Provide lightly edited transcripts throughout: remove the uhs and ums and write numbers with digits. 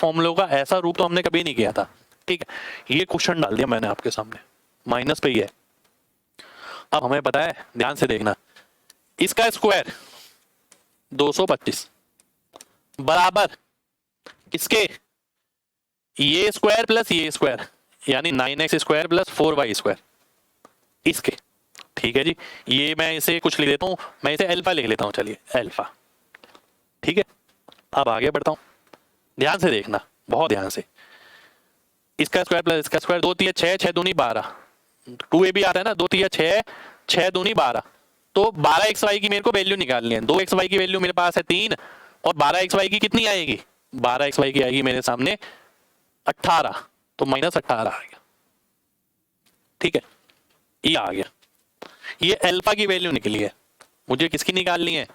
फॉर्मूलों का ऐसा रूप तो हमने कभी नहीं किया था। ठीक है, ये क्वेश्चन डाल दिया मैंने आपके सामने, माइनस पे ही है। अब हमें पता है, ध्यान से देखना, इसका स्क्वायर 225 बराबर इसके ये स्क्वायर प्लस ये स्क्वायर, यानी 9x square plus 4y square इसके। ठीक है जी, ये मैं इसे कुछ लिख देता हूं, मैं इसे अल्फा लिख लेता हूं, चलिए अल्फा। ठीक है, अब आगे बढ़ता हूं, ध्यान से देखना, बहुत ध्यान से। इसका स्क्वायर प्लस इसका स्क्वायर, 2 3 6, 6 दूनी 12, 2a भी आता है ना, 2 3 6, 6 दूनी 12। तो 12xy की मेरे को वैल्यू निकालनी है। 2xy की वैल्यू मेरे पास है 3, और 12xy की कितनी आएगी, 12xy की आएगी मेरे सामने 18, तो -18 आ गया। ठीक है, ये आ गया, ये अल्फा की वैल्यू निकली है। मुझे किसकी निकालनी है,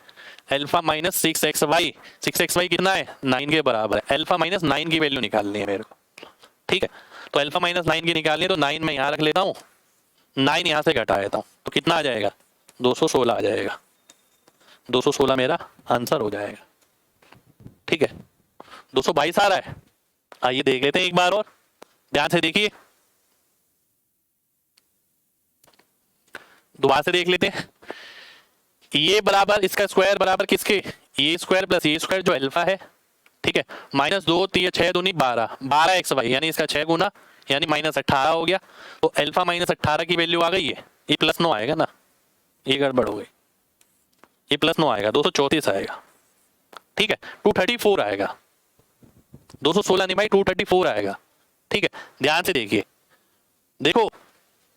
अल्फा माइनस 6xy, 6xy कितना है 9 के बराबर है, अल्फा माइनस 9 की वैल्यू निकालनी है मेरे को। ठीक है, तो अल्फा माइनस 9 की निकालनी है, तो 9 मैं यहाँ रख लेता हूँ, 9 यहाँ से घटा देता हूँ, तो कितना आ जाएगा 216 आ जाएगा। 216 मेरा आंसर हो जाएगा। ठीक है, 222 आ रहा है। आइए देख लेते हैं एक बार और, ध्यान से देखिए, दोबारा से देख लेते हैं। ये बराबर इसका स्क्वायर बराबर किसके, ये स्क्वायर प्लस ये स्क्वायर जो अल्फा है। ठीक है, -2 3 6 दूनी 12, 12xy यानी इसका 6 गुना, यानी -18 हो गया। तो अल्फा -18 की वैल्यू आ गई है, ये +9 आएगा ना, ये गड़बड़ हो गई, ये +9 आएगा, 234 आएगा। ठीक है, 234 आएगा, 216 नहीं भाई, 234 आएगा। ठीक है, ध्यान से देखिए, देखो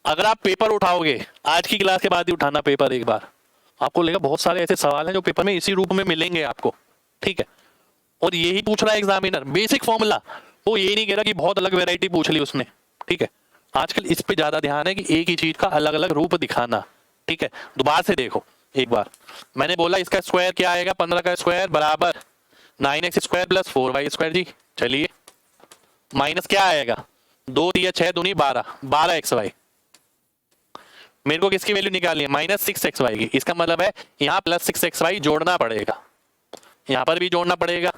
अगर आप पेपर उठाओगे, आज की क्लास के बाद ही उठाना पेपर एक बार, आपको लगेगा बहुत सारे ऐसे सवाल हैं जो पेपर में इसी रूप में मिलेंगे आपको। ठीक है, और यही पूछ रहा है एग्जामिनर, बेसिक फॉर्मूला, वो ये नहीं कह रहा कि बहुत अलग वैरायटी पूछ ली उसने। ठीक है, आजकल इस पे ज्यादा ध्यान है कि एक ही चीज का अलग अलग रूप दिखाना। ठीक है, दोबारा से देखो एक बार, मैंने बोला इसका स्क्वायर क्या आएगा, 15 का स्क्वायर बराबर 9x square plus 4y square जी। चलिए, माइनस क्या आएगा, 2 3 6 दूनी 12, 12xy, मेरे को किसकी वैल्यू निकालनी है, -6xy की। इसका मतलब है यहाँ +6xy जोड़ना पड़ेगा, यहाँ पर भी जोड़ना पड़ेगा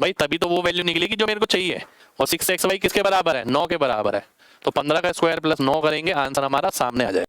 भाई, तभी तो वो वैल्यू निकलेगी जो मेरे को चाहिए। और 6xy किसके बराबर है, 9 के बराबर है। तो 15 का स्क्वायर प्लस 9 करेंगे, आंसर हमारा सामने आ जाएगा।